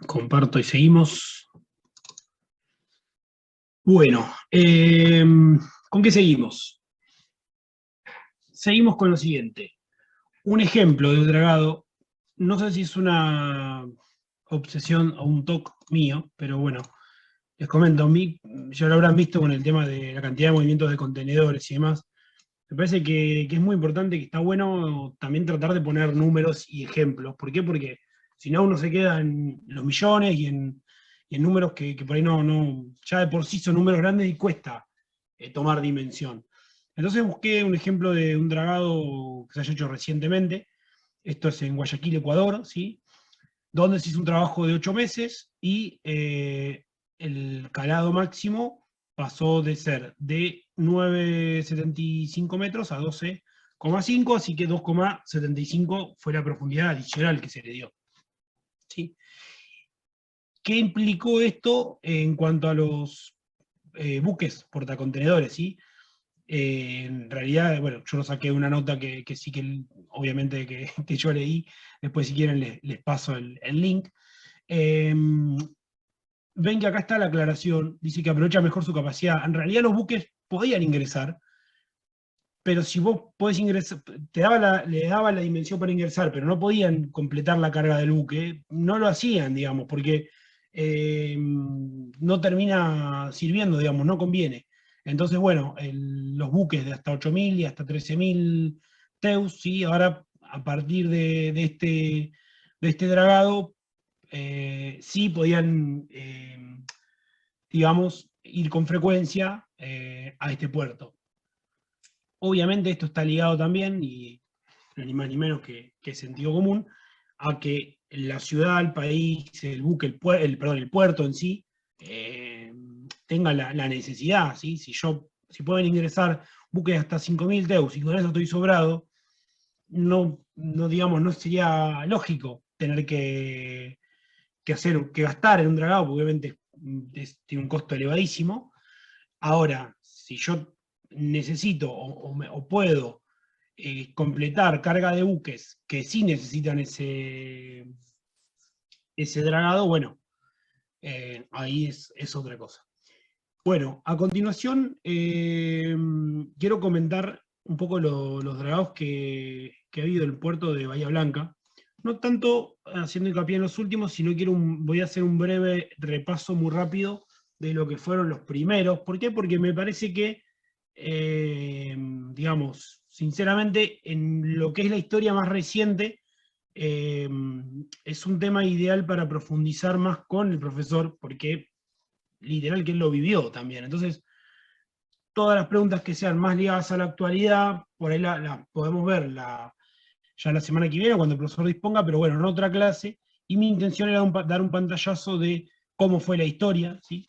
Comparto y seguimos. Bueno, ¿con qué seguimos? Seguimos con lo siguiente. Un ejemplo de un dragado, no sé si es una obsesión o un toque mío, pero bueno, les comento, ya lo habrán visto con el tema de la cantidad de movimientos de contenedores y demás. Me parece que es muy importante, que está bueno también tratar de poner números y ejemplos. ¿Por qué? Porque si no uno se queda en los millones y en números que por ahí ya de por sí son números grandes y cuesta tomar dimensión. Entonces busqué un ejemplo de un dragado que se haya hecho recientemente. Esto es en Guayaquil, Ecuador, ¿sí? Donde se hizo un trabajo de 8 meses y el calado máximo pasó de ser de 9,75 metros a 12,5, así que 2,75 fue la profundidad adicional que se le dio. ¿Sí? ¿Qué implicó esto en cuanto a los buques portacontenedores? ¿Sí? En realidad, bueno, yo lo saqué de una nota que sí que obviamente que yo leí, después si quieren les paso el link. Eh, Ven que acá está la aclaración, dice que aprovecha mejor su capacidad. En realidad los buques podían ingresar, pero si vos podés ingresar, le daba la dimensión para ingresar, pero no podían completar la carga del buque, no lo hacían, digamos, porque no termina sirviendo, digamos, no conviene. Entonces, bueno, los buques de hasta 8.000 y hasta 13.000 TEUs, ¿sí? Ahora a partir de este dragado, sí podían, digamos, ir con frecuencia a este puerto. Obviamente esto está ligado también, y ni más ni menos que sentido común, a que la ciudad, el país, el buque, el puerto en sí, tenga la necesidad, ¿sí? Si pueden ingresar buques hasta 5.000 TEUs y con eso estoy sobrado, digamos, no sería lógico tener que gastar en un dragado, porque obviamente tiene un costo elevadísimo. Ahora, si yo necesito o puedo completar carga de buques que sí necesitan ese dragado, bueno, ahí es otra cosa. Bueno, a continuación quiero comentar un poco los dragados que ha habido en el puerto de Bahía Blanca. No tanto haciendo hincapié en los últimos, sino voy a hacer un breve repaso muy rápido de lo que fueron los primeros. ¿Por qué? Porque me parece que, digamos, sinceramente, en lo que es la historia más reciente, es un tema ideal para profundizar más con el profesor, porque literal que él lo vivió también. Entonces, todas las preguntas que sean más ligadas a la actualidad, por ahí las podemos ver ya la semana que viene, cuando el profesor disponga, pero bueno, en otra clase. Y mi intención era dar un pantallazo de cómo fue la historia, ¿sí?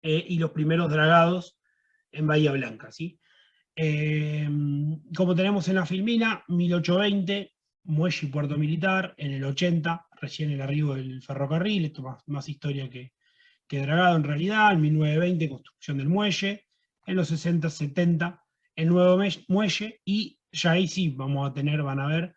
Y los primeros dragados en Bahía Blanca, ¿sí? Como tenemos en la filmina, 1820, muelle y puerto militar, en el 80, recién el arribo del ferrocarril, esto más historia que dragado en realidad, en 1920, construcción del muelle, en los 60, 70, el nuevo muelle, y ya ahí sí van a ver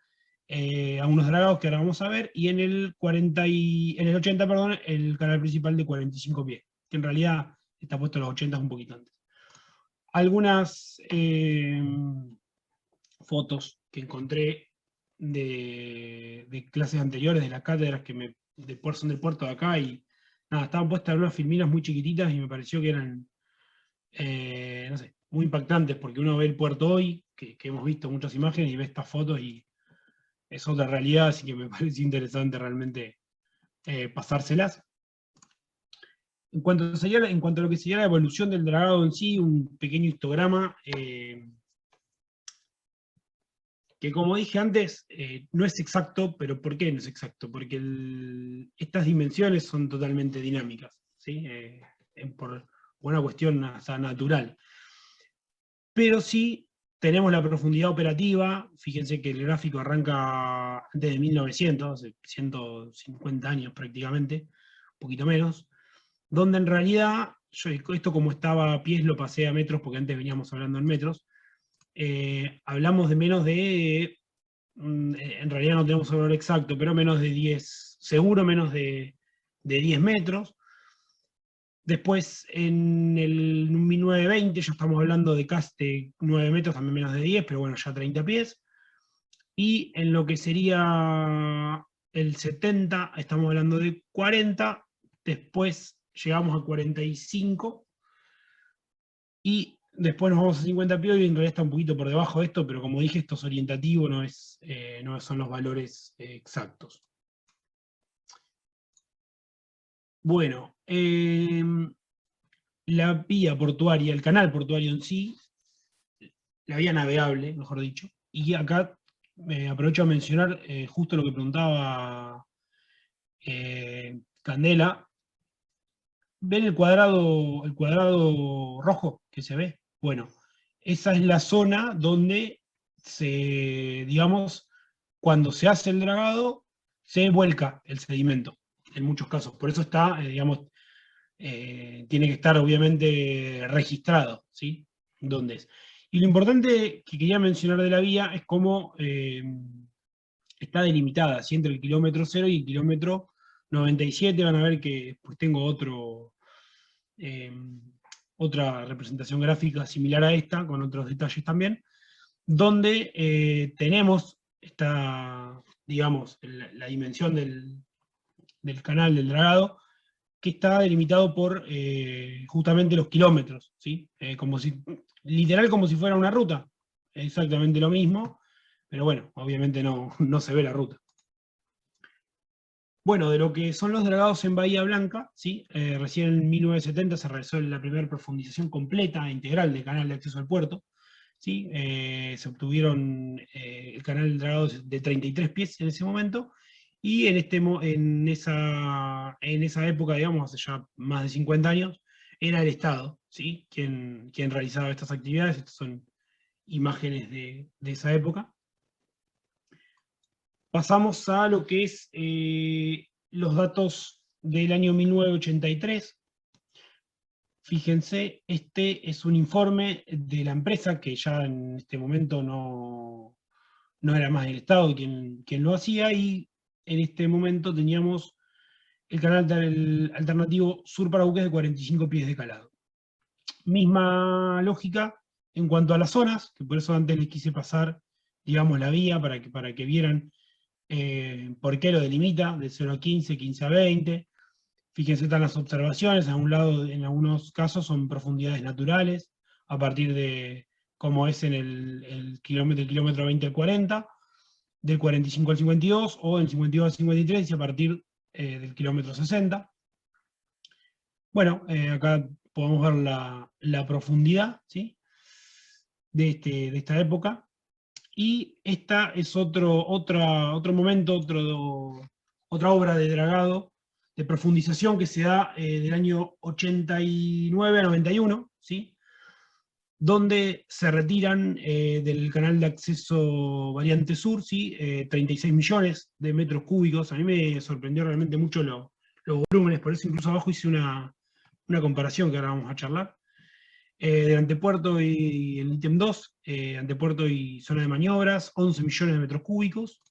algunos dragados que ahora vamos a ver, y en el 80, perdón, el canal principal de 45 pies, que en realidad está puesto en los 80 un poquito antes. Algunas fotos que encontré de clases anteriores, de las cátedras son del puerto de acá, y nada, estaban puestas en unas filminas muy chiquititas y me pareció que eran, no sé, muy impactantes, porque uno ve el puerto hoy, que hemos visto muchas imágenes, y ve estas fotos y es otra realidad, así que me parece interesante realmente pasárselas. En cuanto a lo que sería la evolución del dragado en sí, un pequeño histograma, que como dije antes, no es exacto, pero ¿por qué no es exacto? Porque estas dimensiones son totalmente dinámicas, ¿sí? Por una cuestión hasta natural. Pero sí tenemos la profundidad operativa. Fíjense que el gráfico arranca antes de 1900, hace 150 años prácticamente, un poquito menos, donde en realidad, esto como estaba a pies lo pasé a metros, porque antes veníamos hablando en metros, hablamos de menos de, en realidad no tenemos un valor exacto, pero menos de 10, seguro menos de de 10 metros. Después, en el 1920, ya estamos hablando de casi 9 metros, también menos de 10, pero bueno, ya 30 pies. Y en lo que sería el 70, estamos hablando de 40, después llegamos a 45, y después nos vamos a 50 pies, y en realidad está un poquito por debajo de esto, pero como dije, esto es orientativo, no son los valores exactos. Bueno, la vía portuaria, el canal portuario en sí, la vía navegable, mejor dicho, y acá aprovecho a mencionar justo lo que preguntaba Candela. ¿Ven el cuadrado rojo que se ve? Bueno, esa es la zona donde digamos, cuando se hace el dragado, se vuelca el sedimento, en muchos casos. Por eso está, digamos, tiene que estar obviamente registrado, ¿sí? ¿Dónde es? Y lo importante que quería mencionar de la vía es cómo está delimitada, ¿sí? Entre el kilómetro 0 y el kilómetro 97. Van a ver que pues, tengo eh, otra representación gráfica similar a esta, con otros detalles también, donde tenemos digamos, la dimensión del canal del dragado, que está delimitado por justamente los kilómetros, ¿sí? Literal como si fuera una ruta, exactamente lo mismo, pero bueno, obviamente no se ve la ruta. Bueno, de lo que son los dragados en Bahía Blanca, ¿sí? Recién en 1970 se realizó la primera profundización completa e integral del canal de acceso al puerto, ¿sí? Se obtuvieron el canal del dragado de 33 pies en ese momento, y en esa época, digamos, hace ya más de 50 años, era el Estado, ¿sí? quien realizaba estas actividades. Estas son imágenes de esa época. Pasamos a lo que es los datos del año 1983. Fíjense, este es un informe de la empresa, que ya en este momento no era más el Estado quien lo hacía, y en este momento teníamos el canal alternativo Sur para buques de 45 pies de calado. Misma lógica en cuanto a las zonas, que por eso antes les quise pasar, digamos, la vía para que vieran por qué lo delimita, de 0 a 15, 15 a 20. Fíjense, están las observaciones, a un lado, en algunos casos son profundidades naturales, a partir de, como es en el kilómetro 20 al 40, del 45 al 52, o del 52 al 53, y a partir del kilómetro 60. Bueno, acá podemos ver la profundidad, ¿sí? de esta época. Y esta es otro momento, otra obra de dragado, de profundización, que se da del año 89 a 91, ¿sí? Donde se retiran del canal de acceso variante sur, ¿sí? 36 millones de metros cúbicos. A mí me sorprendió realmente mucho los volúmenes, por eso incluso abajo hice una comparación que ahora vamos a charlar. Del antepuerto y el ítem 2, antepuerto y zona de maniobras, 11 millones de metros cúbicos.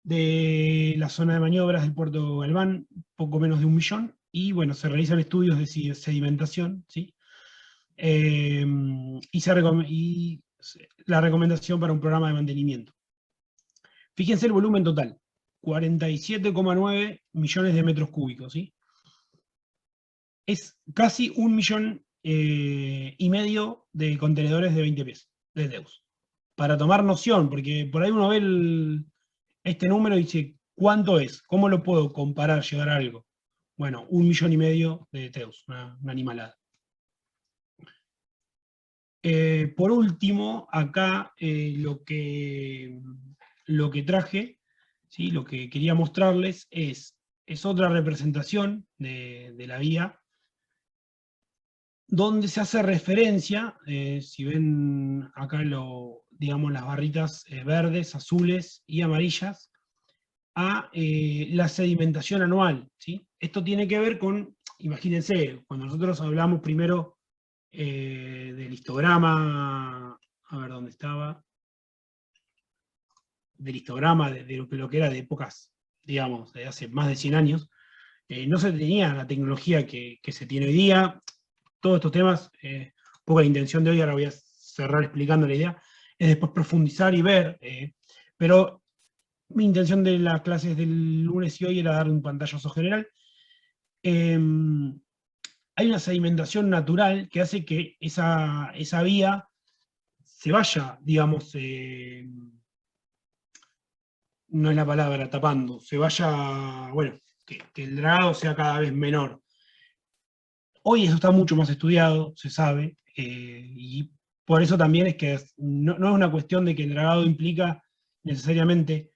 De la zona de maniobras del puerto Galván, poco menos de 1 millón. Y bueno, se realizan estudios de sedimentación, ¿sí? Y la recomendación para un programa de mantenimiento. Fíjense el volumen total, 47,9 millones de metros cúbicos, ¿sí? Es casi 1,5 millones de contenedores de 20 pies de Deus. Para tomar noción, porque por ahí uno ve este número y dice, ¿cuánto es? ¿Cómo lo puedo comparar, llegar a algo? Bueno, 1,5 millones de Teus, una animalada. Por último, acá lo que traje, ¿sí? Lo que quería mostrarles es otra representación de la vía, donde se hace referencia, si ven acá digamos, las barritas verdes, azules y amarillas, a la sedimentación anual, ¿sí? Esto tiene que ver con, imagínense, cuando nosotros hablamos primero del histograma, a ver dónde estaba, del histograma de lo que era de épocas, digamos, de hace más de 100 años, no se tenía la tecnología que se tiene hoy día. Todos estos temas, un poco la intención de hoy, ahora voy a cerrar explicando la idea, es después profundizar y ver, pero mi intención de las clases del lunes y hoy era dar un pantallazo general. Hay una sedimentación natural que hace que esa vía se vaya, digamos, no es la palabra, tapando, se vaya, bueno, que el dragado sea cada vez menor. Hoy eso está mucho más estudiado, se sabe, y por eso también es que no es una cuestión de que el dragado implica necesariamente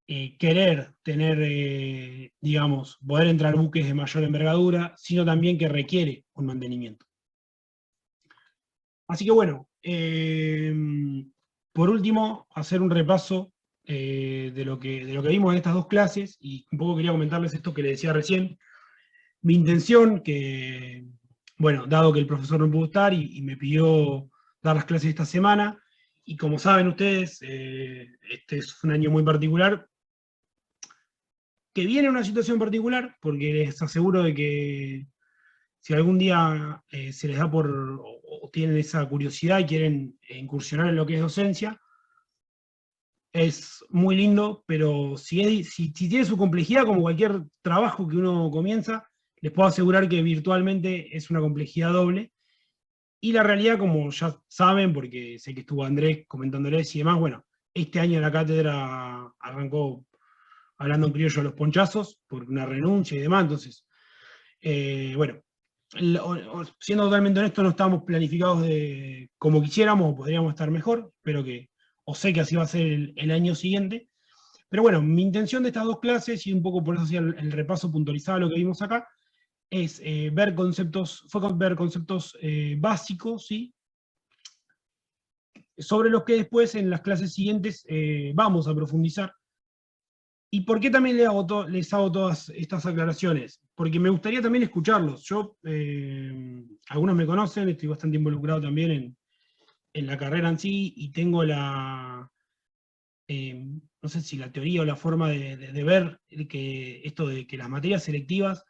querer tener, digamos, poder entrar buques de mayor envergadura, sino también que requiere un mantenimiento. Así que bueno, por último, hacer un repaso de lo que vimos en estas dos clases, y un poco quería comentarles esto que les decía recién. Mi intención, que, bueno, dado que el profesor no pudo estar y me pidió dar las clases esta semana, y como saben ustedes, este es un año muy particular, que viene una situación particular, porque les aseguro de que si algún día se les da o tienen esa curiosidad y quieren incursionar en lo que es docencia, es muy lindo, pero si tiene su complejidad, como cualquier trabajo que uno comienza, les puedo asegurar que virtualmente es una complejidad doble. Y la realidad, como ya saben, porque sé que estuvo Andrés comentándoles y demás, bueno, este año la cátedra arrancó hablando en criollo a los ponchazos, por una renuncia y demás, entonces, bueno, siendo totalmente honesto, no estamos planificados como quisiéramos, o podríamos estar mejor, pero o sé que así va a ser el año siguiente. Pero bueno, mi intención de estas dos clases, y un poco por eso hacía el repaso puntualizado a lo que vimos acá, es ver conceptos, ver conceptos básicos, ¿sí? Sobre los que después en las clases siguientes vamos a profundizar. ¿Y por qué también les hago todas estas aclaraciones? Porque me gustaría también escucharlos. Yo, algunos me conocen, estoy bastante involucrado también en la carrera en sí, y tengo no sé si la teoría o la forma de ver que esto de que las materias selectivas,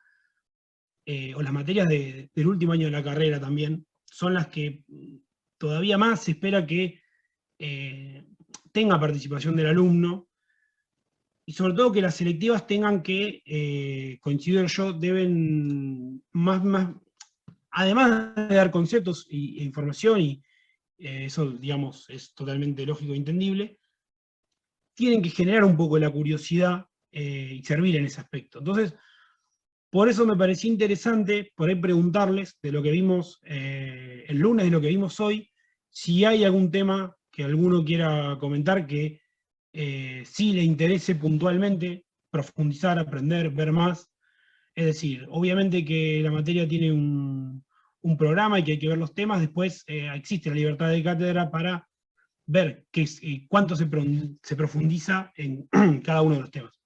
o las materias del último año de la carrera también, son las que todavía más se espera que tenga participación del alumno, y sobre todo que las selectivas tengan que, considero yo, deben además de dar conceptos e información, y eso, digamos, es totalmente lógico e entendible, tienen que generar un poco la curiosidad y servir en ese aspecto. Entonces, por eso me pareció interesante por ahí preguntarles de lo que vimos el lunes, de lo que vimos hoy, si hay algún tema que alguno quiera comentar que sí le interese puntualmente, profundizar, aprender, ver más. Es decir, obviamente que la materia tiene un programa y que hay que ver los temas, después existe la libertad de cátedra para ver cuánto se profundiza en cada uno de los temas.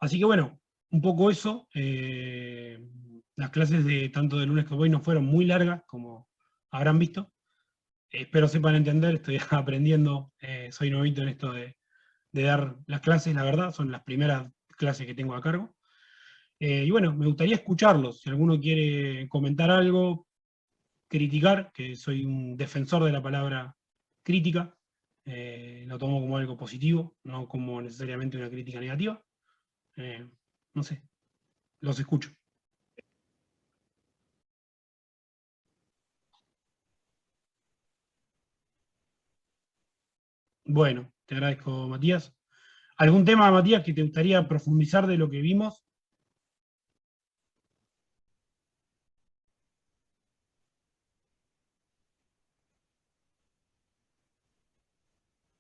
Así que bueno, un poco eso. Las clases de tanto de lunes como hoy no fueron muy largas, como habrán visto. Espero sepan entender, estoy aprendiendo, soy novito en esto de dar las clases, la verdad, son las primeras clases que tengo a cargo. Y bueno, me gustaría escucharlos, si alguno quiere comentar algo, criticar, que soy un defensor de la palabra crítica, lo tomo como algo positivo, no como necesariamente una crítica negativa. No sé, los escucho. Bueno, te agradezco, Matías. ¿Algún tema, Matías, que te gustaría profundizar de lo que vimos?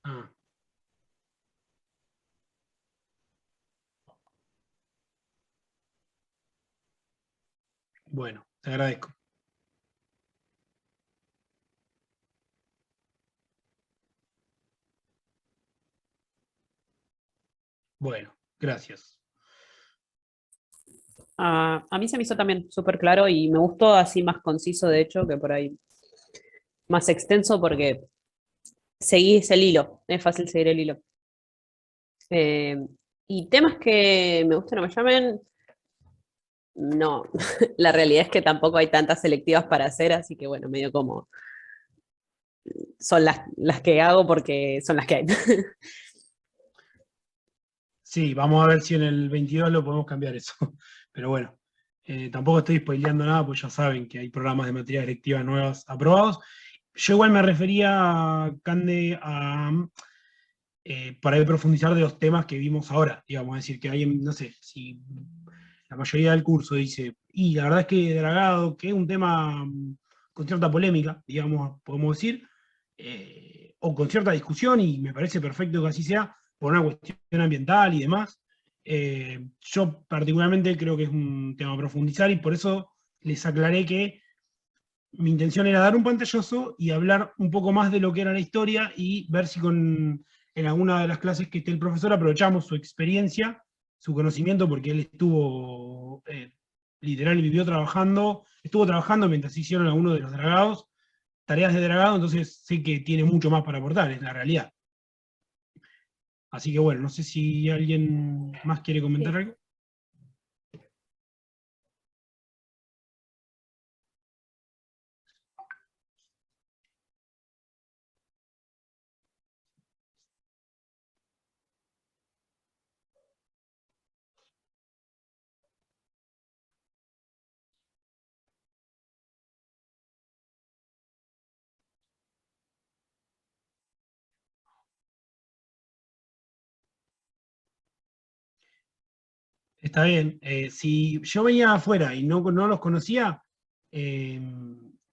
Ah, bueno, te agradezco. Bueno, gracias. A mí se me hizo también súper claro y me gustó así más conciso, de hecho, que por ahí más extenso porque seguís el hilo, es fácil seguir el hilo. Eh, Y temas que me gusten o me llamen, no. La realidad es que tampoco hay tantas selectivas para hacer, así que bueno, medio como son las que hago porque son las que hay. Sí, vamos a ver si en el 22 lo podemos cambiar eso. Pero bueno, tampoco estoy spoileando nada, pues ya saben que hay programas de materia directiva nuevas aprobados. Yo igual me refería, Cande, a para ahí profundizar de los temas que vimos ahora. Digamos, es decir, que alguien, no sé, si la mayoría del curso dice, y la verdad es que Dragado, que es un tema con cierta polémica, digamos, podemos decir, o con cierta discusión, y me parece perfecto que así sea, por una cuestión ambiental y demás. Yo particularmente creo que es un tema a profundizar y por eso les aclaré que mi intención era dar un pantallazo y hablar un poco más de lo que era la historia y ver si en alguna de las clases que esté el profesor aprovechamos su experiencia, su conocimiento, porque él estuvo, literal, vivió trabajando, estuvo trabajando mientras hicieron algunos de los dragados, tareas de dragado, entonces sé que tiene mucho más para aportar, es la realidad. Así que bueno, no sé si alguien más quiere comentar Sí. algo. Está bien. Si yo venía afuera y no los conocía, eh,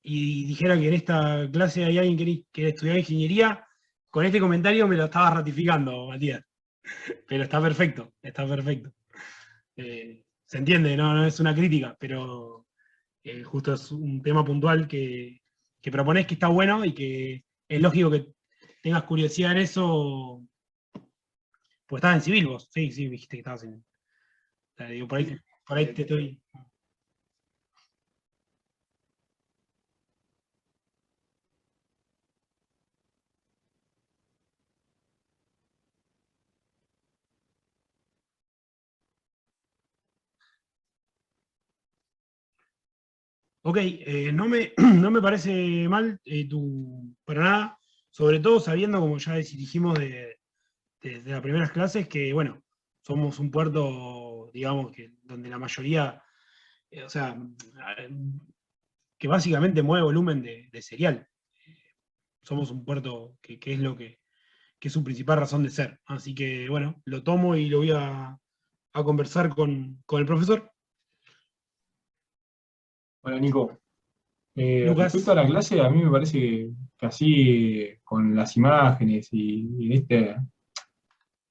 y dijera que en esta clase hay alguien que quiere estudiar ingeniería, con este comentario me lo estaba ratificando, Matías. Pero está perfecto, está perfecto. Se entiende, no es una crítica, pero justo es un tema puntual que propones que está bueno y que es lógico que tengas curiosidad en eso, pues estás en civil vos. Sí, sí, dijiste que estabas en. Digo, por ahí te estoy. Ok, no me parece mal para nada, sobre todo sabiendo, como ya dijimos de las primeras clases, que bueno, somos un puerto, digamos, que donde la mayoría, o sea, que básicamente mueve volumen de cereal. Somos un puerto que es que es su principal razón de ser. Así que bueno, lo tomo y lo voy a conversar con el profesor. Hola Nico. Respecto Lucas. a la clase, a mí me parece que así con las imágenes y en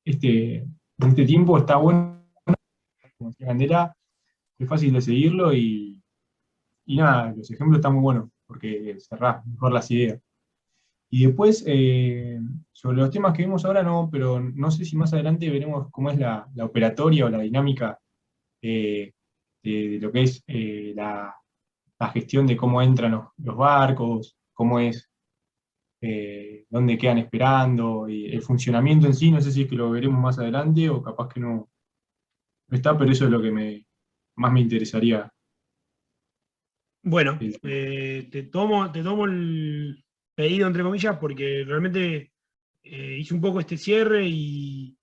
este tiempo está bueno, como decía Candela, es fácil de seguirlo y nada, los ejemplos están muy buenos porque cerrás mejor las ideas. Y después, sobre los temas que vimos ahora, no, pero no sé si más adelante veremos cómo es la operatoria o la dinámica eh, de lo que es la gestión de cómo entran los barcos, cómo es, dónde quedan esperando, y el funcionamiento en sí, no sé si es que lo veremos más adelante o capaz que no está, pero eso es lo que más me interesaría. Bueno, del- te tomo el pedido entre comillas porque realmente hice un poco este cierre y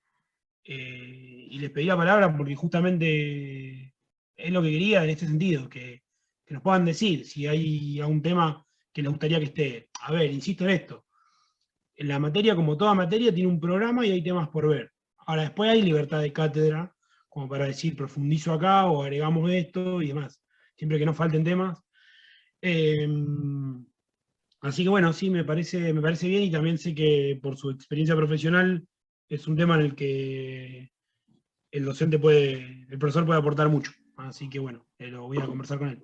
les pedí la palabra porque justamente es lo que quería en este sentido, que nos puedan decir si hay algún tema que les gustaría que esté. A ver, insisto en esto, en la materia, como toda materia, tiene un programa y hay temas por ver. Ahora, después hay libertad de cátedra, como para decir, profundizo acá o agregamos esto y demás, siempre que no falten temas. Eh, Así que bueno, sí, me parece bien y también sé que por su experiencia profesional es un tema en el que el profesor puede aportar mucho. Así que bueno, lo voy a conversar con él.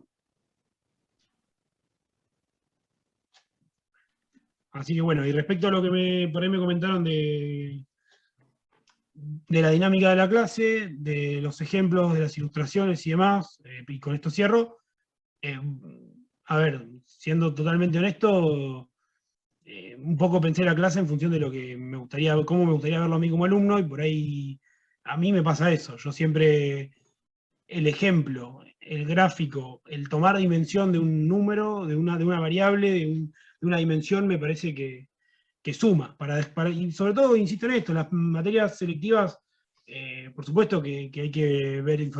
Así que bueno, y respecto a lo que por ahí me comentaron de la dinámica de la clase, de los ejemplos, de las ilustraciones y demás, y con esto cierro, eh, a ver, siendo totalmente honesto, un poco pensé la clase en función de lo que me gustaría, cómo me gustaría verlo a mí como alumno, y por ahí a mí me pasa eso. Yo siempre, el ejemplo, el gráfico, el tomar dimensión de un número, de una variable, de una dimensión, me parece que suma. Y sobre todo, insisto en esto, las materias selectivas, por supuesto que hay que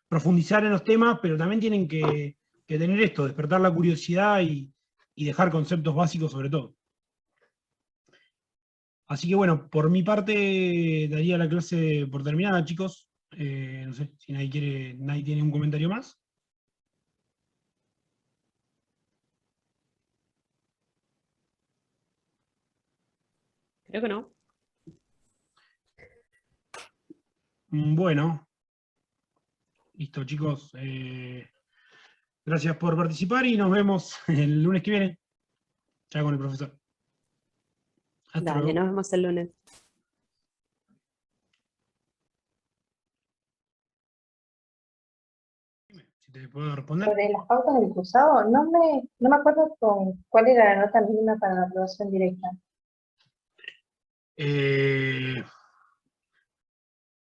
profundizar en los temas, pero también tienen que tener esto, despertar la curiosidad y dejar conceptos básicos sobre todo. Así que bueno, por mi parte daría la clase por terminada, chicos. No sé si nadie tiene un comentario más. Creo que no. Bueno, listo, chicos. Gracias por participar y nos vemos el lunes que viene, ya con el profesor. Hasta Dale, luego. nos vemos el lunes. Si te puedo responder. Sobre las pautas del cursado, no me acuerdo con cuál era la nota mínima para la aprobación directa.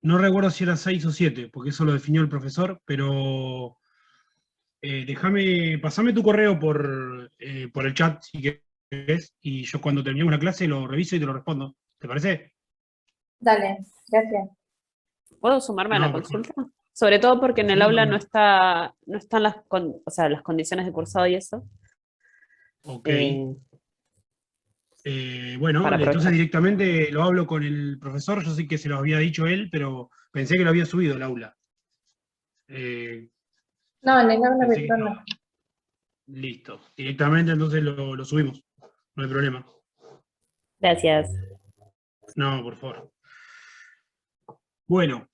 No recuerdo si era 6 o 7, porque eso lo definió el profesor, pero pasame tu correo por el chat si querés, y yo cuando terminemos la clase lo reviso y te lo respondo. ¿Te parece? Dale, gracias. ¿Puedo sumarme a No, la por favor. consulta? Sobre todo porque en el Sí, aula no. no están o sea, las condiciones de cursado y eso. Ok. eh, Bueno, para entonces aprovechar. directamente lo hablo con el profesor. Yo sé que se lo había dicho él, pero pensé que lo había subido al aula. Eh, No, en el aula Pensé que virtual estaba no. listo. Directamente entonces lo subimos. No hay problema. Gracias. No, por favor. Bueno,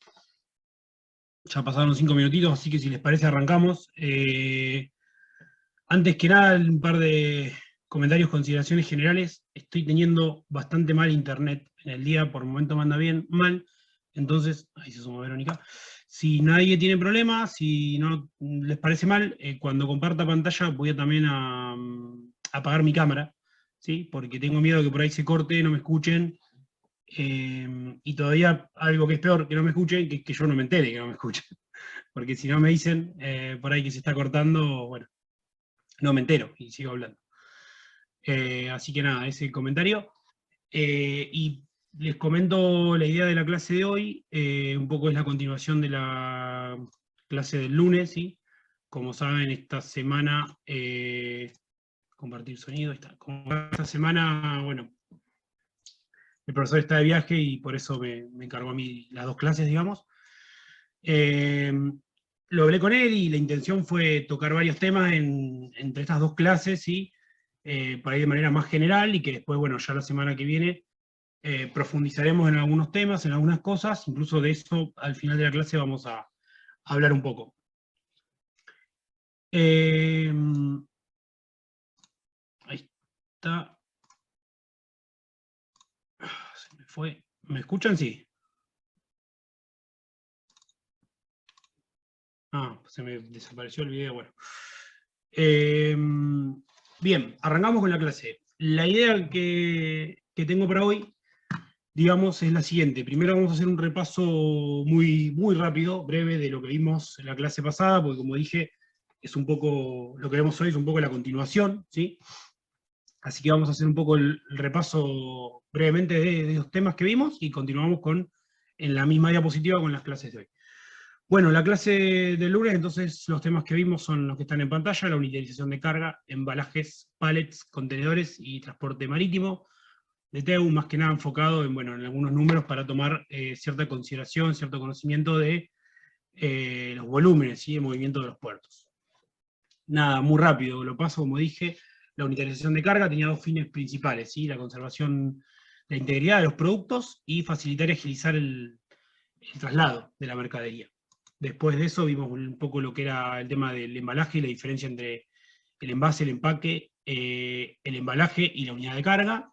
ya pasaron 5 minutitos, así que si les parece arrancamos. Antes que nada, un par de comentarios, consideraciones generales. Estoy teniendo bastante mal internet en el día, por el momento me anda bien, mal. Entonces, ahí se sumó Verónica. Si nadie tiene problemas, si no les parece mal, cuando comparta pantalla voy a también a apagar mi cámara, ¿sí? Porque tengo miedo que por ahí se corte, no me escuchen. Y todavía algo que es peor que no me escuchen, que yo no me entere que no me escuchen. Porque si no me dicen por ahí que se está cortando, bueno, no me entero y sigo hablando. Así que nada, ese comentario. Y les comento la idea de la clase de hoy, un poco es la continuación de la clase del lunes, ¿sí? Como saben, esta semana, compartir sonido, como esta semana, bueno, el profesor está de viaje y por eso me encargó a mí las dos clases, digamos. Lo hablé con él y la intención fue tocar varios temas entre estas dos clases, ¿sí? Para ir de manera más general y que después, bueno, ya la semana que viene profundizaremos en algunos temas, en algunas cosas, incluso de eso al final de la clase vamos a hablar un poco. Ahí está. Se me fue. ¿Me escuchan? Sí. Se me desapareció el video, bueno. Bien, arrancamos con la clase. La idea que tengo para hoy, digamos, es la siguiente. Primero vamos a hacer un repaso muy, muy rápido, breve, de lo que vimos en la clase pasada, porque como dije, es un poco, lo que vemos hoy es un poco la continuación, ¿sí? Así que vamos a hacer un poco el repaso brevemente de los temas que vimos y continuamos en la misma diapositiva con las clases de hoy. Bueno, la clase del lunes, entonces, los temas que vimos son los que están en pantalla: la unitarización de carga, embalajes, pallets, contenedores y transporte marítimo de TEU, más que nada enfocado en, bueno, en algunos números para tomar cierta consideración, cierto conocimiento de los volúmenes y el movimiento de los puertos. Nada, muy rápido, lo paso, como dije. La unitarización de carga tenía dos fines principales, ¿sí? La conservación de la integridad de los productos y facilitar y agilizar el traslado de la mercadería. Después de eso vimos un poco lo que era el tema del embalaje y la diferencia entre el envase, el empaque, el embalaje y la unidad de carga,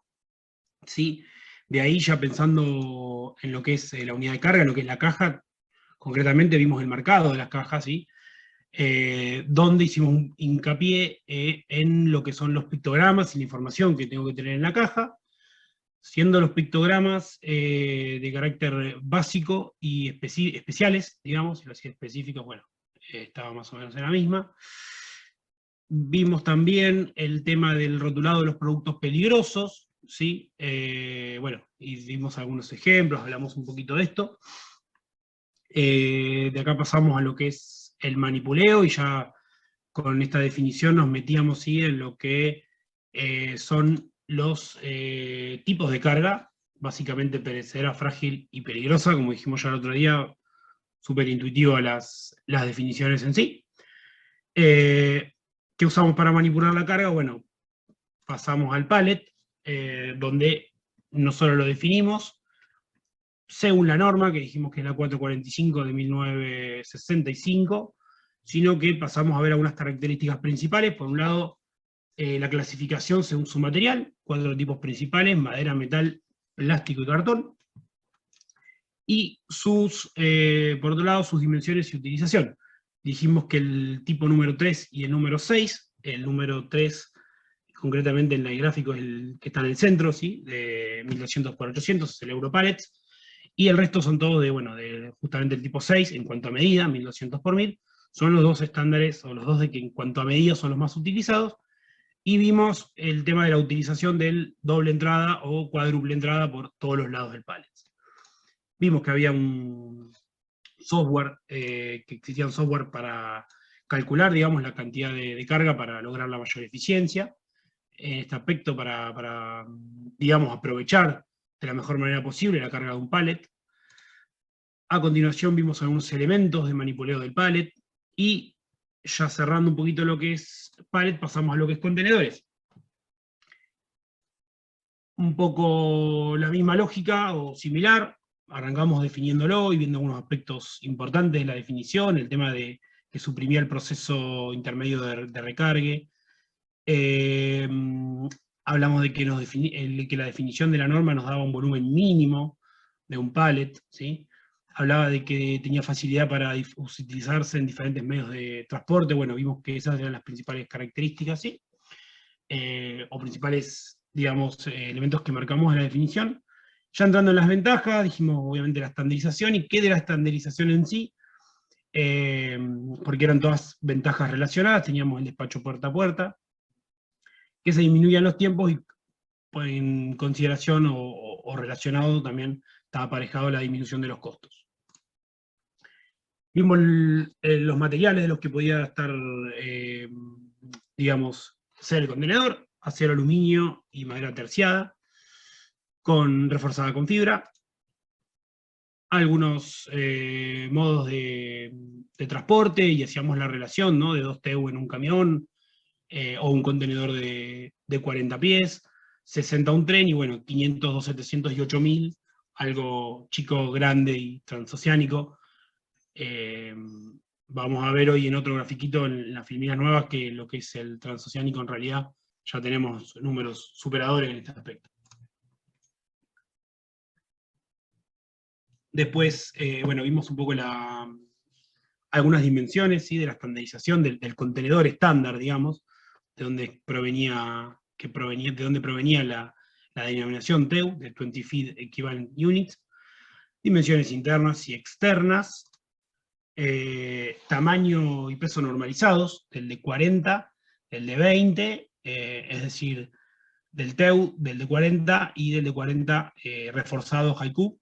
¿sí? De ahí ya pensando en lo que es la unidad de carga, en lo que es la caja, concretamente vimos el marcado de las cajas, ¿sí? Donde hicimos un hincapié en lo que son los pictogramas y la información que tengo que tener en la caja, siendo los pictogramas de carácter básico y especiales, digamos, si lo hacía específicos, bueno, estaba más o menos en la misma. Vimos también el tema del rotulado de los productos peligrosos, ¿sí? Bueno, y vimos algunos ejemplos, hablamos un poquito de esto. De acá pasamos a lo que es el manipuleo, y ya con esta definición nos metíamos, ¿sí?, en lo que son los tipos de carga, básicamente perecedera, frágil y peligrosa, como dijimos ya el otro día, súper intuitivo las definiciones en sí. ¿Qué usamos para manipular la carga? Bueno, pasamos al pallet, donde no solo lo definimos, según la norma, que dijimos que es la 445 de 1965, sino que pasamos a ver algunas características principales. Por un lado, la clasificación según su material, 4 tipos principales: madera, metal, plástico y cartón. Y por otro lado, sus dimensiones y utilización. Dijimos que el tipo número 3 y el número 6, el número 3 concretamente en el gráfico es el que está en el centro, ¿sí?, de 1200 por 800, es el Europallet, y el resto son todos de justamente el tipo 6 en cuanto a medida, 1200 por 1000, son los dos estándares, o los dos de que en cuanto a medida son los más utilizados. Y vimos el tema de la utilización del doble entrada o cuádruple entrada por todos los lados del pallet. Vimos que había un software, que existía un software para calcular, digamos, la cantidad de carga para lograr la mayor eficiencia en este aspecto, para digamos, aprovechar de la mejor manera posible la carga de un pallet. A continuación vimos algunos elementos de manipuleo del pallet, y ya cerrando un poquito lo que es pallet, pasamos a lo que es contenedores. Un poco la misma lógica o similar, arrancamos definiéndolo y viendo algunos aspectos importantes de la definición, el tema de que suprimía el proceso intermedio de recargue. Hablamos de que, que la definición de la norma nos daba un volumen mínimo de un pallet, ¿sí? Hablaba de que tenía facilidad para utilizarse en diferentes medios de transporte. Bueno, vimos que esas eran las principales características, ¿sí? O principales, digamos, elementos que marcamos en la definición. Ya entrando en las ventajas, dijimos obviamente la estandarización, y qué de la estandarización en sí, porque eran todas ventajas relacionadas. Teníamos el despacho puerta a puerta, que se disminuían los tiempos, y en consideración o relacionado también estaba aparejado la disminución de los costos. Vimos los materiales de los que podía estar, digamos, ser el contenedor: acero, aluminio y madera terciada, reforzada con fibra. Algunos modos de transporte, y hacíamos la relación, ¿no?, de 2 TEU en un camión, o un contenedor de 40 pies, 60 un tren, y bueno, 500, 2700 y 8000, algo chico, grande y transoceánico. Vamos a ver hoy en otro grafiquito, en las filminas nuevas, que lo que es el transoceánico en realidad ya tenemos números superadores en este aspecto. Después, bueno, vimos un poco algunas dimensiones, ¿sí?, de la estandarización del contenedor estándar, digamos, de dónde provenía la denominación TEU, de 20 Feet Equivalent Units, dimensiones internas y externas, tamaño y peso normalizados, del de 40, del de 20, es decir, del TEU, del de 40 y del de 40 reforzado Haiku,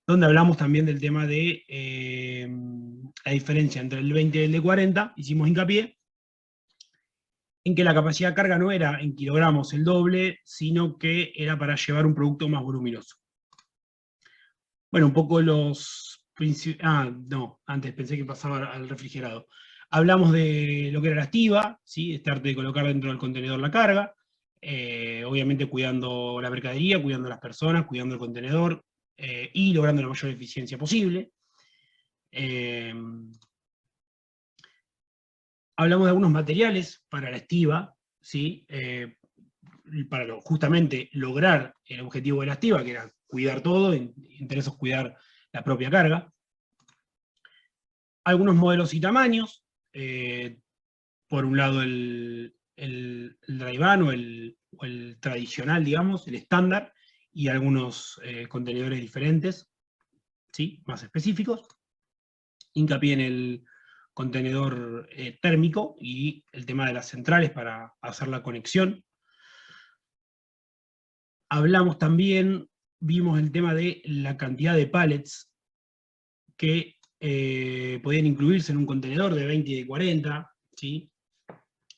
donde hablamos también del tema de la diferencia entre el 20 y el de 40, hicimos hincapié en que la capacidad de carga no era en kilogramos el doble, sino que era para llevar un producto más voluminoso. Bueno, un poco antes pensé que pasaba al refrigerado. Hablamos de lo que era la estiba, ¿sí?, este arte de colocar dentro del contenedor la carga, obviamente cuidando la mercadería, cuidando las personas, cuidando el contenedor, y logrando la mayor eficiencia posible. Hablamos de algunos materiales para la estiba, ¿sí?, para justamente lograr el objetivo de la estiba, que era cuidar todo, entre esos cuidar la propia carga. Algunos modelos y tamaños, por un lado el dry van o el tradicional, digamos, el estándar, y algunos contenedores diferentes, ¿sí? Más específicos. Hincapié en el contenedor térmico y el tema de las centrales para hacer la conexión. Hablamos también, vimos el tema de la cantidad de pallets que podían incluirse en un contenedor de 20 y de 40, ¿sí?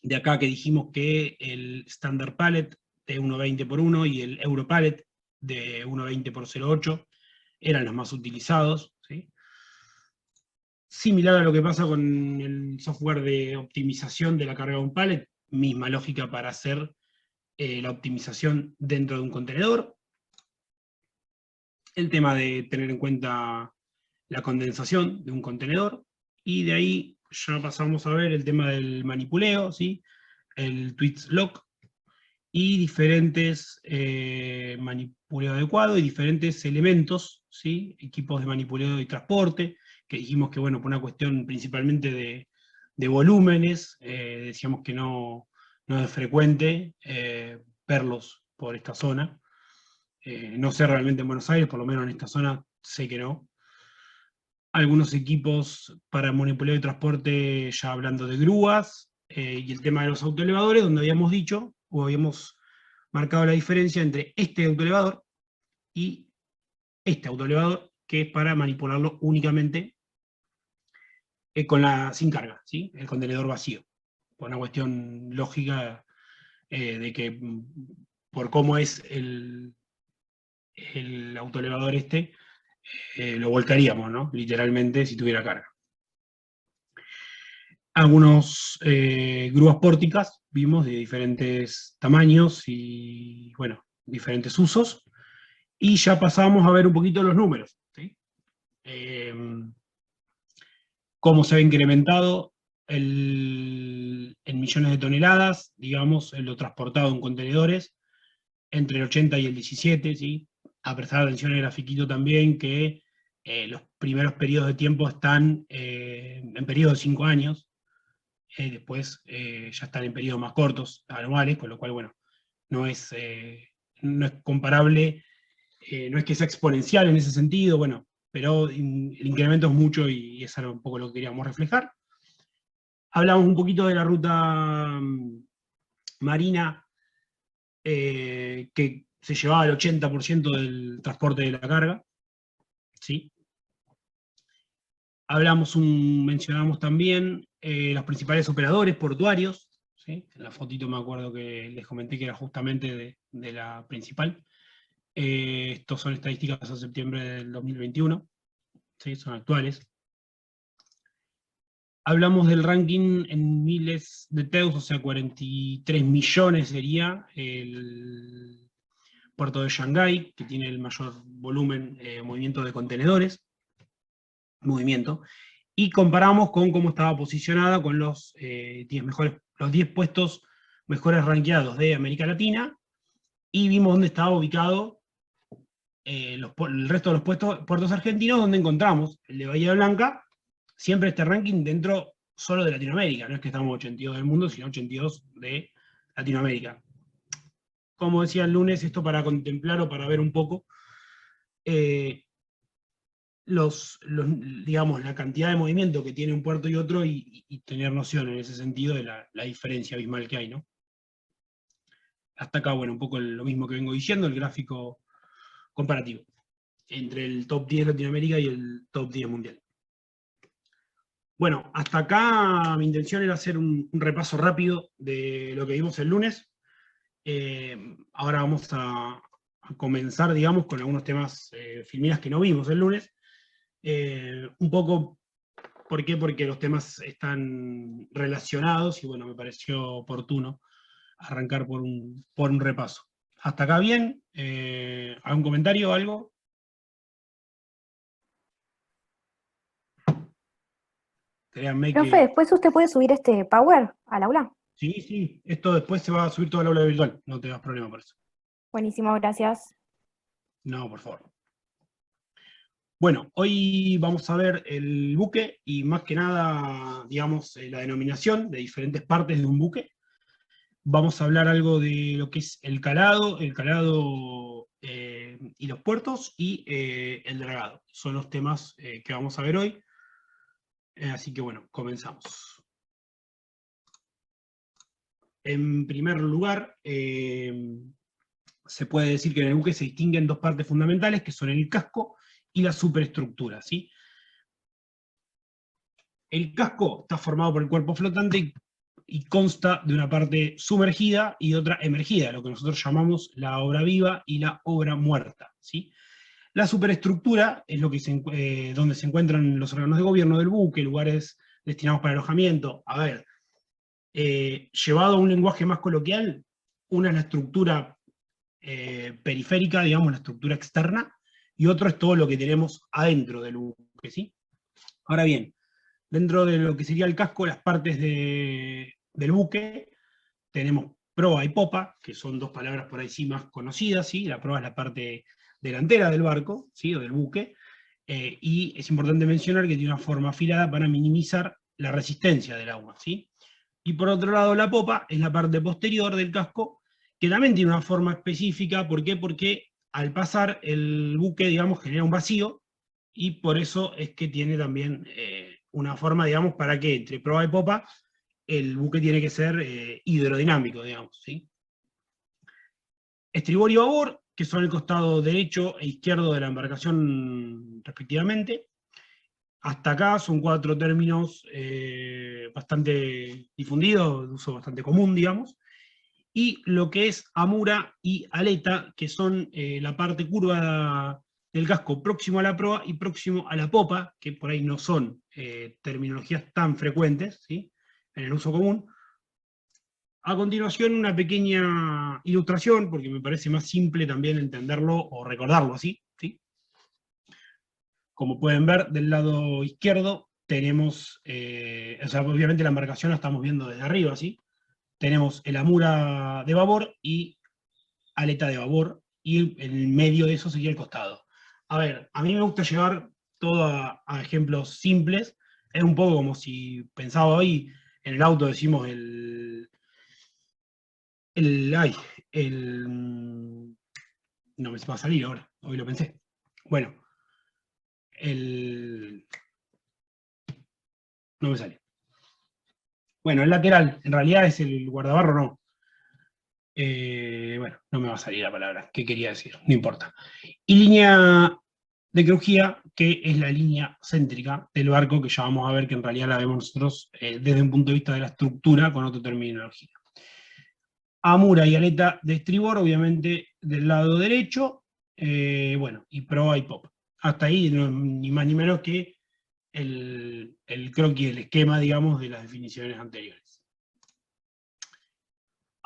De acá que dijimos que el Standard Pallet de 1.20 por 1 y el Euro Pallet de 1.20 por 0.8 eran los más utilizados, ¿sí? Similar a lo que pasa con el software de optimización de la carga de un pallet, misma lógica para hacer la optimización dentro de un contenedor. El tema de tener en cuenta la condensación de un contenedor, y de ahí ya pasamos a ver el tema del manipuleo, ¿sí? El Twist Lock, y diferentes manipuleo adecuado, y diferentes elementos, ¿sí? Equipos de manipuleo y transporte, que dijimos que, bueno, por una cuestión principalmente de volúmenes, decíamos que no es frecuente verlos por esta zona. No sé realmente en Buenos Aires, por lo menos en esta zona sé que no. Algunos equipos para manipuleo y transporte, ya hablando de grúas, y el tema de los autoelevadores, donde habíamos dicho, o habíamos marcado la diferencia entre este autoelevador y este autoelevador, que es para manipularlo únicamente sin carga, ¿sí? El contenedor vacío, por una cuestión lógica de que, por cómo es el autoelevador este, lo volcaríamos, ¿no? Literalmente, si tuviera carga. Algunos grúas pórticas, vimos, de diferentes tamaños y, bueno, diferentes usos. Y ya pasamos a ver un poquito los números, ¿sí? Cómo se ha incrementado en millones de toneladas, digamos, en lo transportado en contenedores, entre el 80 y el 17, ¿sí? A prestar atención al grafiquito también, que los primeros periodos de tiempo están en periodos de 5 años, después ya están en periodos más cortos, anuales, con lo cual, bueno, no es comparable, no es que sea exponencial en ese sentido, bueno, pero el incremento es mucho y es un poco lo que queríamos reflejar. Hablamos un poquito de la ruta marina, que se llevaba el 80% del transporte de la carga, ¿sí? Mencionamos también los principales operadores portuarios, ¿sí? En la fotito me acuerdo que les comenté que era justamente de la principal. Estos son estadísticas a septiembre del 2021, ¿sí? Son actuales. Hablamos del ranking en miles de TEUs, o sea, 43 millones sería el puerto de Shanghái, que tiene el mayor volumen, movimiento de contenedores, y comparamos con cómo estaba posicionada con los 10 puestos mejores rankeados de América Latina, y vimos dónde estaba ubicado el resto de los puertos argentinos, donde encontramos el de Bahía Blanca, siempre este ranking dentro solo de Latinoamérica, no es que estamos 82 del mundo, sino 82 de Latinoamérica. Como decía el lunes, esto para contemplar o para ver un poco digamos, la cantidad de movimiento que tiene un puerto y otro, y tener noción en ese sentido de la diferencia abismal que hay, ¿no? Hasta acá, bueno, un poco lo mismo que vengo diciendo, el gráfico comparativo entre el top 10 de Latinoamérica y el top 10 mundial. Bueno, hasta acá mi intención era hacer un repaso rápido de lo que vimos el lunes. Ahora vamos a comenzar, digamos, con algunos temas filminas que no vimos el lunes. Un poco, ¿por qué? Porque los temas están relacionados y, bueno, me pareció oportuno arrancar por un repaso. ¿Hasta acá bien? ¿Algún comentario o algo? Créanme Profe, que... después usted puede subir este Power al aula. Sí, esto después se va a subir todo al aula virtual, no te das problema por eso. Buenísimo, gracias. No, por favor. Bueno, hoy vamos a ver el buque y, más que nada, digamos, la denominación de diferentes partes de un buque. Vamos a hablar algo de lo que es el calado y los puertos, y el dragado. Son los temas que vamos a ver hoy. Así que bueno, comenzamos. En primer lugar, se puede decir que en el buque se distinguen dos partes fundamentales, que son el casco y la superestructura, ¿sí? El casco está formado por el cuerpo flotante y consta de una parte sumergida y otra emergida, lo que nosotros llamamos la obra viva y la obra muerta, ¿sí? La superestructura es lo que donde se encuentran los órganos de gobierno del buque, lugares destinados para alojamiento. A ver, llevado a un lenguaje más coloquial, una es la estructura periférica, digamos, la estructura externa, y otro es todo lo que tenemos adentro del buque, ¿sí? Ahora bien, dentro de lo que sería el casco, las partes del buque, tenemos proa y popa, que son dos palabras por ahí sí más conocidas, ¿sí? La proa es la parte delantera del barco, ¿sí? O del buque, y es importante mencionar que tiene una forma afilada para minimizar la resistencia del agua, ¿sí? Y por otro lado, la popa es la parte posterior del casco, que también tiene una forma específica. ¿Por qué? Porque al pasar el buque, digamos, genera un vacío, y por eso es que tiene también una forma, digamos, para que entre proa y popa el buque tiene que ser hidrodinámico, digamos, ¿sí? Estribor y babor, que son el costado derecho e izquierdo de la embarcación respectivamente. Hasta acá son cuatro términos bastante difundidos, de uso bastante común, digamos. Y lo que es amura y aleta, que son la parte curva del casco próximo a la proa y próximo a la popa, que por ahí no son terminologías tan frecuentes, ¿sí? En el uso común. A continuación, una pequeña ilustración, porque me parece más simple también entenderlo o recordarlo así, ¿sí? Como pueden ver, del lado izquierdo tenemos, o sea, obviamente la embarcación la estamos viendo desde arriba, ¿sí? Tenemos el amura de babor y aleta de babor, y el medio de eso sería el costado. A ver, a mí me gusta llevar todo a ejemplos simples. Es un poco como si pensaba hoy, en el auto decimos no me va a salir ahora, hoy lo pensé. Bueno, no me sale. Bueno, el lateral, en realidad es el guardabarro, no. Bueno, no me va a salir la palabra, ¿qué quería decir? No importa. Y línea de crujía, que es la línea céntrica del barco, que ya vamos a ver que en realidad la vemos nosotros desde un punto de vista de la estructura, con otra terminología. Amura y aleta de estribor, obviamente, del lado derecho, bueno, y proa y popa. Hasta ahí, ni más ni menos que el croquis, el esquema, digamos, de las definiciones anteriores.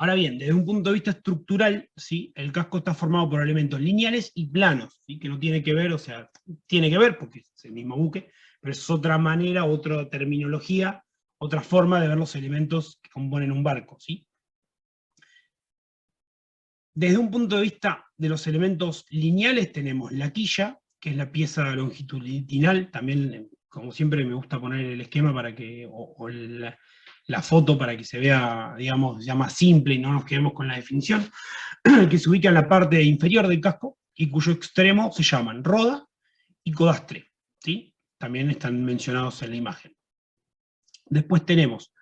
Ahora bien, desde un punto de vista estructural, ¿sí? El casco está formado por elementos lineales y planos, ¿sí? Que no tiene que ver, o sea, tiene que ver porque es el mismo buque, pero es otra manera, otra terminología, otra forma de ver los elementos que componen un barco, ¿sí? Desde un punto de vista de los elementos lineales tenemos la quilla, que es la pieza longitudinal, también, como siempre, me gusta poner el esquema para que, o la foto para que se vea, digamos, ya más simple y no nos quedemos con la definición, que se ubica en la parte inferior del casco y cuyo extremo se llaman roda y codastre, ¿sí? También están mencionados en la imagen. Después tenemos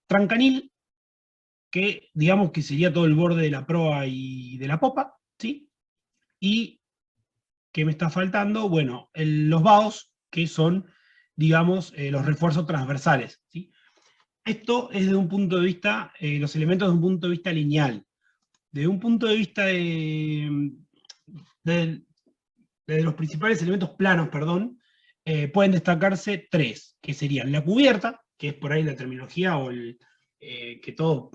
trancanil, que digamos que sería todo el borde de la proa y de la popa, ¿sí? Y, ¿qué me está faltando? Bueno, los vados, que son, digamos, los refuerzos transversales, ¿sí? Esto es desde un punto de vista, los elementos desde un punto de vista lineal. Desde un punto de vista de los principales elementos planos, perdón, pueden destacarse tres, que serían la cubierta, que es por ahí la terminología o que todos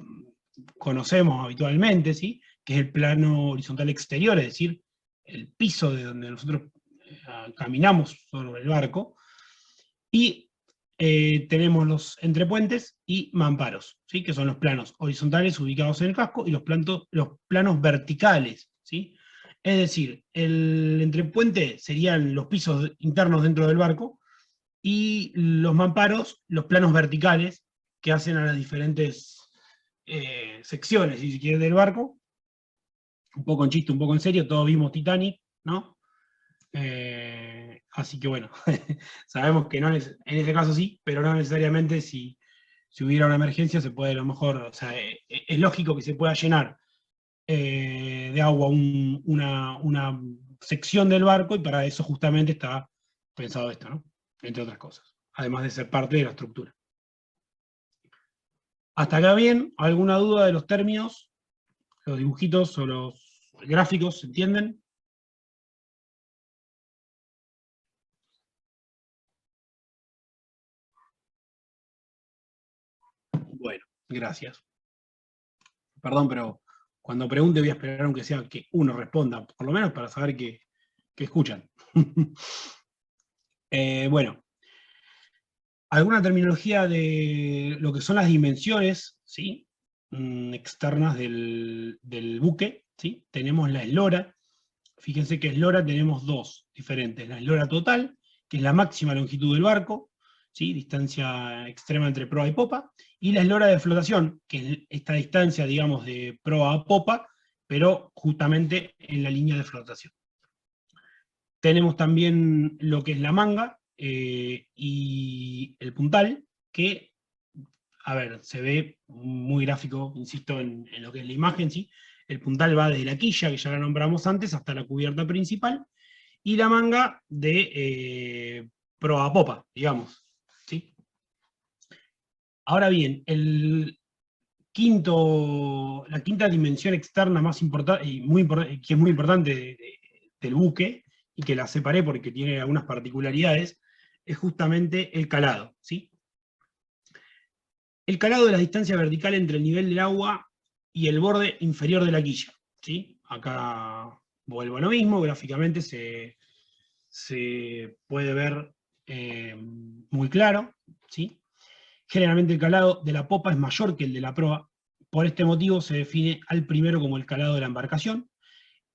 conocemos habitualmente, ¿sí? Que es el plano horizontal exterior, es decir, el piso de donde nosotros caminamos sobre el barco. Y tenemos los entrepuentes y mamparos, ¿sí? Que son los planos horizontales ubicados en el casco, y los planos verticales, ¿sí? Es decir, el entrepuente serían los pisos internos dentro del barco, y los mamparos, los planos verticales que hacen a las diferentes secciones, si se quiere, del barco, un poco en chiste, un poco en serio, todos vimos Titanic, ¿no? Así que bueno, sabemos que no en ese caso sí, pero no necesariamente si hubiera una emergencia se puede a lo mejor, o sea, es lógico que se pueda llenar de agua una sección del barco, y para eso justamente está pensado esto, ¿no? Entre otras cosas, además de ser parte de la estructura. ¿Hasta acá bien? ¿Alguna duda de los términos? ¿Los dibujitos o los gráficos se entienden? Bueno, gracias. Perdón, pero cuando pregunte voy a esperar aunque sea que uno responda, por lo menos para saber que escuchan. Bueno, alguna terminología de lo que son las dimensiones, ¿sí? Externas del buque, ¿sí? Tenemos la eslora. Fíjense que eslora tenemos dos diferentes. La eslora total, que es la máxima longitud del barco, ¿sí? Distancia extrema entre proa y popa, y la eslora de flotación, que es esta distancia, digamos, de proa a popa, pero justamente en la línea de flotación. Tenemos también lo que es la manga y el puntal, que, a ver, se ve muy gráfico, insisto, en lo que es la imagen, ¿sí? El puntal va desde la quilla, que ya la nombramos antes, hasta la cubierta principal, y la manga de proa a popa, digamos, ¿sí? Ahora bien, la quinta dimensión externa más importante, y que es muy importante del buque, y que la separé porque tiene algunas particularidades, es justamente el calado, ¿sí? El calado de la distancia vertical entre el nivel del agua y el borde inferior de la quilla, ¿sí? Acá vuelvo a lo mismo, gráficamente se puede ver muy claro, ¿sí? Generalmente el calado de la popa es mayor que el de la proa. Por este motivo se define al primero como el calado de la embarcación.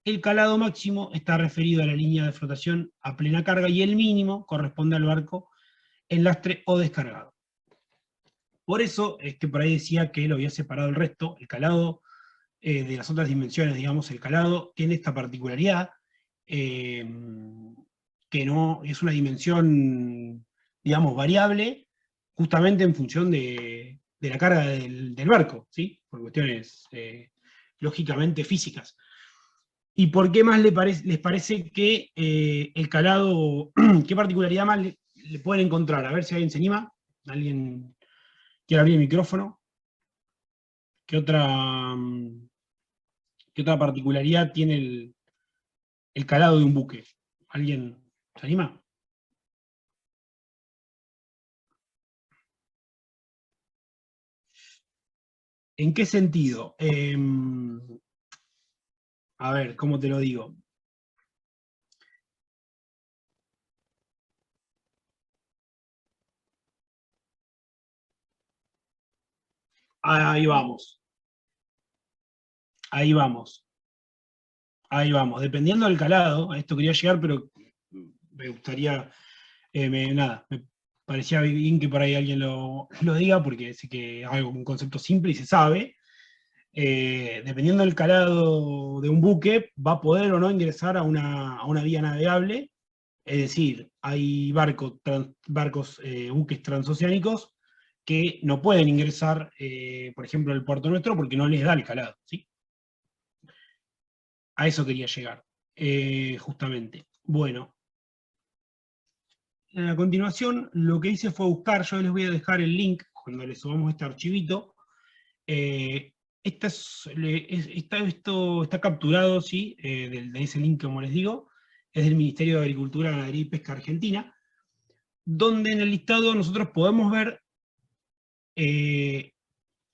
El calado máximo está referido a la línea de flotación a plena carga, y el mínimo corresponde al barco en lastre o descargado. Por eso es que por ahí decía que lo había separado el resto. El calado de las otras dimensiones, digamos, el calado tiene esta particularidad, que no es una dimensión, digamos, variable, justamente en función de la carga del barco, ¿sí? Por cuestiones lógicamente físicas. ¿Y por qué más les parece que el calado, qué particularidad más le pueden encontrar? A ver si alguien se anima. ¿Alguien quiere abrir el micrófono? ¿Qué otra particularidad tiene el calado de un buque? ¿Alguien se anima? ¿En qué sentido? A ver, ¿cómo te lo digo? Ahí vamos. Ahí vamos. Ahí vamos. Dependiendo del calado, a esto quería llegar, pero me gustaría, nada, me parecía bien que por ahí alguien lo diga, porque sé que es algo, un concepto simple y se sabe. Dependiendo del calado de un buque, va a poder o no ingresar a una vía navegable. Es decir, hay buques transoceánicos que no pueden ingresar, por ejemplo, al puerto nuestro porque no les da el calado, ¿sí? A eso quería llegar, justamente. Bueno, a continuación lo que hice fue buscar, yo les voy a dejar el link cuando les subamos este archivito. Esto está capturado, ¿sí? De ese link, como les digo, es del Ministerio de Agricultura, Ganadería y Pesca Argentina, donde en el listado nosotros podemos ver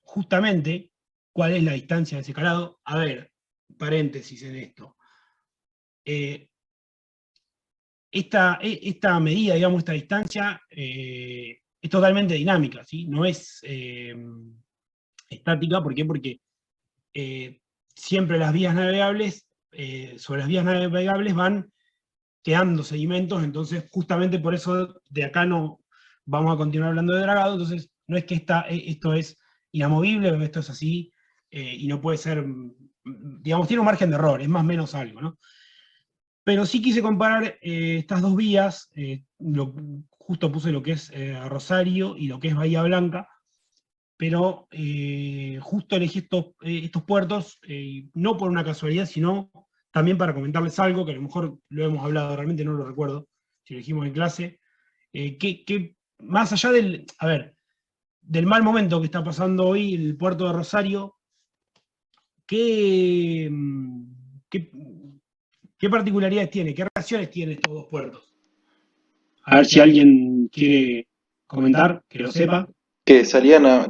justamente cuál es la distancia de ese calado. A ver, paréntesis en esto. Esta medida, digamos, esta distancia, es totalmente dinámica, ¿sí? No es estática. ¿Por qué? Porque siempre las vías navegables, sobre las vías navegables van quedando sedimentos, entonces justamente por eso de acá no vamos a continuar hablando de dragado. Entonces no es que esto es inamovible, esto es así, y no puede ser digamos, tiene un margen de error, es más o menos algo, ¿no? Pero sí quise comparar estas dos vías, justo puse lo que es Rosario y lo que es Bahía Blanca, pero justo elegí estos puertos, no por una casualidad, sino también para comentarles algo, que a lo mejor lo hemos hablado, realmente no lo recuerdo, si lo dijimos en clase, que más allá del mal momento que está pasando hoy el puerto de Rosario, ¿qué particularidades tiene? ¿Qué relaciones tienen estos dos puertos? A ver si alguien quiere comentar, que lo sepa. Que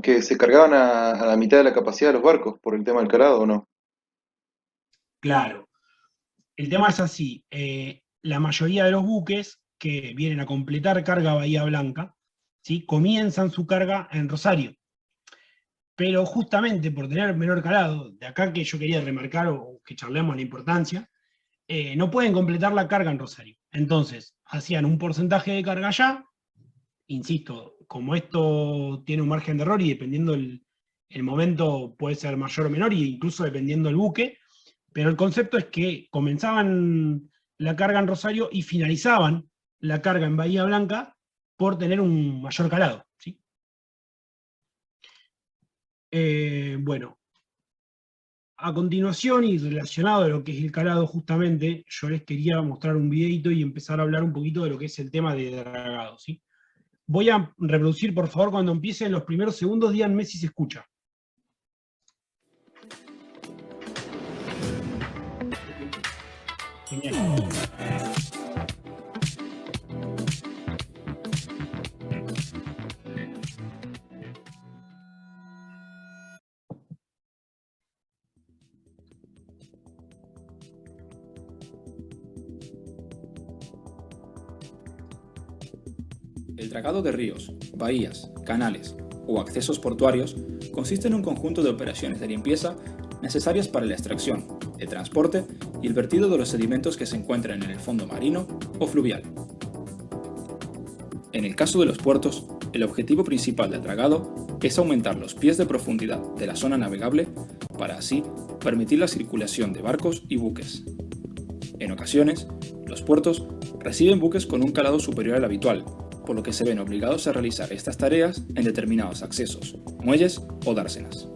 que se cargaban a la mitad de la capacidad de los barcos por el tema del calado, ¿o no? Claro. El tema es así. La mayoría de los buques que vienen a completar carga Bahía Blanca, ¿sí?, comienzan su carga en Rosario. Pero justamente por tener menor calado, de acá que yo quería remarcar o que charlemos la importancia, no pueden completar la carga en Rosario. Entonces, hacían un porcentaje de carga allá, insisto, como esto tiene un margen de error y dependiendo el momento puede ser mayor o menor, e incluso dependiendo del buque, pero el concepto es que comenzaban la carga en Rosario y finalizaban la carga en Bahía Blanca por tener un mayor calado, ¿sí? Bueno, a continuación y relacionado a lo que es el calado justamente, yo les quería mostrar un videito y empezar a hablar un poquito de lo que es el tema de dragado, ¿sí? Voy a reproducir, por favor, cuando empiecen los primeros segundos, díganme si se escucha. Genial. El dragado de ríos, bahías, canales o accesos portuarios consiste en un conjunto de operaciones de limpieza necesarias para la extracción, el transporte y el vertido de los sedimentos que se encuentran en el fondo marino o fluvial. En el caso de los puertos, el objetivo principal del dragado es aumentar los pies de profundidad de la zona navegable para así permitir la circulación de barcos y buques. En ocasiones, los puertos reciben buques con un calado superior al habitual, por lo que se ven obligados a realizar estas tareas en determinados accesos, muelles o dársenas.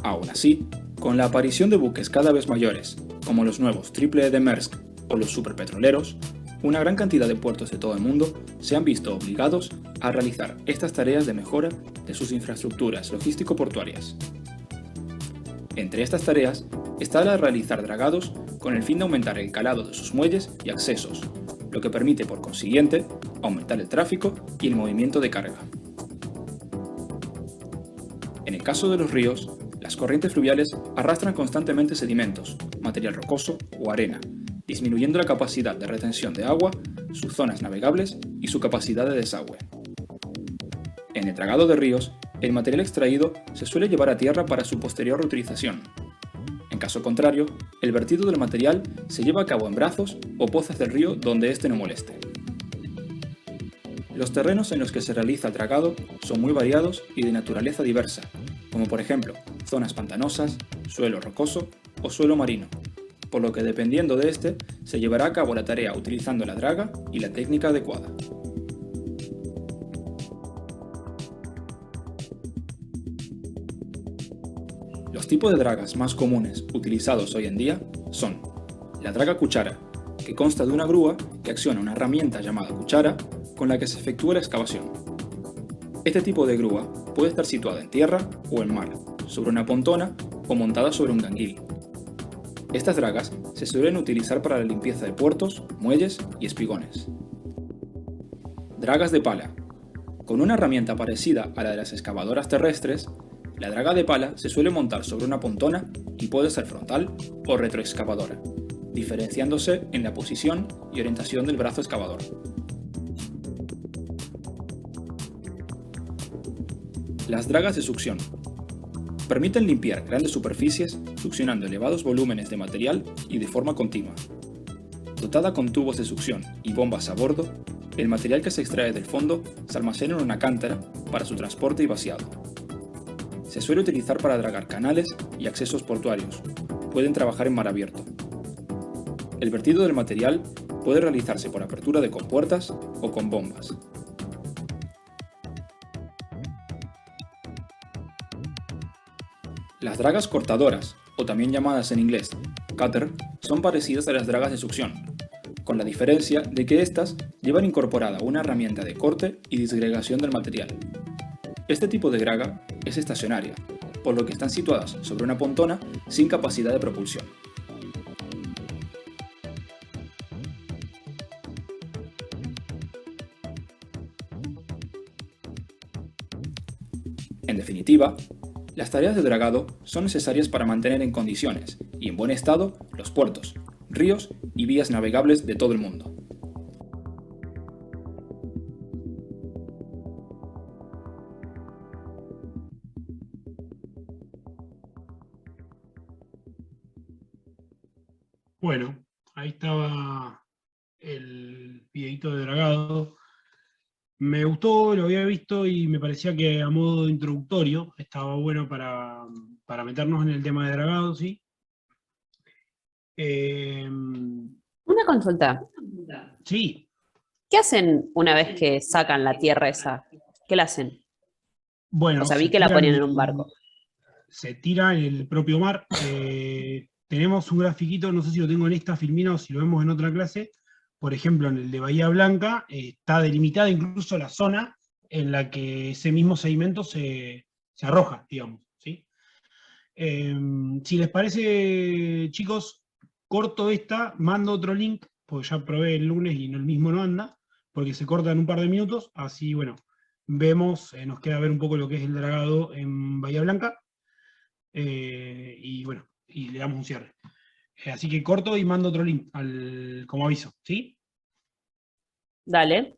Aún así, con la aparición de buques cada vez mayores, como los nuevos Triple E de Maersk o los superpetroleros, una gran cantidad de puertos de todo el mundo se han visto obligados a realizar estas tareas de mejora de sus infraestructuras logístico-portuarias. Entre estas tareas está la de realizar dragados con el fin de aumentar el calado de sus muelles y accesos, lo que permite por consiguiente aumentar el tráfico y el movimiento de carga. En el caso de los ríos, las corrientes fluviales arrastran constantemente sedimentos, material rocoso o arena, disminuyendo la capacidad de retención de agua, sus zonas navegables y su capacidad de desagüe. En el dragado de ríos, el material extraído se suele llevar a tierra para su posterior reutilización. En caso contrario, el vertido del material se lleva a cabo en brazos o pozas del río donde éste no moleste. Los terrenos en los que se realiza el dragado son muy variados y de naturaleza diversa, como por ejemplo zonas pantanosas, suelo rocoso o suelo marino, por lo que dependiendo de este se llevará a cabo la tarea utilizando la draga y la técnica adecuada. Los tipos de dragas más comunes utilizados hoy en día son la draga cuchara, que consta de una grúa que acciona una herramienta llamada cuchara con la que se efectúa la excavación. Este tipo de grúa puede estar situada en tierra o en mar, sobre una pontona o montada sobre un canguil. Estas dragas se suelen utilizar para la limpieza de puertos, muelles y espigones. Dragas de pala. Con una herramienta parecida a la de las excavadoras terrestres, la draga de pala se suele montar sobre una pontona y puede ser frontal o retroexcavadora, diferenciándose en la posición y orientación del brazo excavador. Las dragas de succión. Permiten limpiar grandes superficies succionando elevados volúmenes de material y de forma continua. Dotada con tubos de succión y bombas a bordo, el material que se extrae del fondo se almacena en una cántara para su transporte y vaciado. Se suele utilizar para dragar canales y accesos portuarios. Pueden trabajar en mar abierto. El vertido del material puede realizarse por apertura de compuertas o con bombas. Las dragas cortadoras, o también llamadas en inglés cutter, son parecidas a las dragas de succión, con la diferencia de que estas llevan incorporada una herramienta de corte y disgregación del material. Este tipo de draga es estacionaria, por lo que están situadas sobre una pontona sin capacidad de propulsión. En definitiva, las tareas de dragado son necesarias para mantener en condiciones y en buen estado los puertos, ríos y vías navegables de todo el mundo. Bueno, ahí estaba el videito de dragado. Me gustó, lo había visto y me parecía que a modo introductorio estaba bueno para meternos en el tema de dragado, ¿sí? Una consulta. Sí, ¿Qué hacen una vez que sacan la tierra esa? ¿Qué la hacen? bueno. O sea, vi se que la tira ponían en un barco. Se tira en el propio mar. Tenemos un grafiquito, no sé si lo tengo en esta filmina o si lo vemos en otra clase. Por ejemplo, en el de Bahía Blanca está delimitada incluso la zona en la que ese mismo sedimento se arroja, digamos, ¿sí? Si les parece, chicos, corto esta, mando otro link, porque ya probé el lunes y el mismo no anda, porque se corta en un par de minutos, así, bueno, vemos, nos queda ver un poco lo que es el dragado en Bahía Blanca, y bueno, y le damos un cierre. Así que corto y mando otro link como aviso, ¿sí? Dale.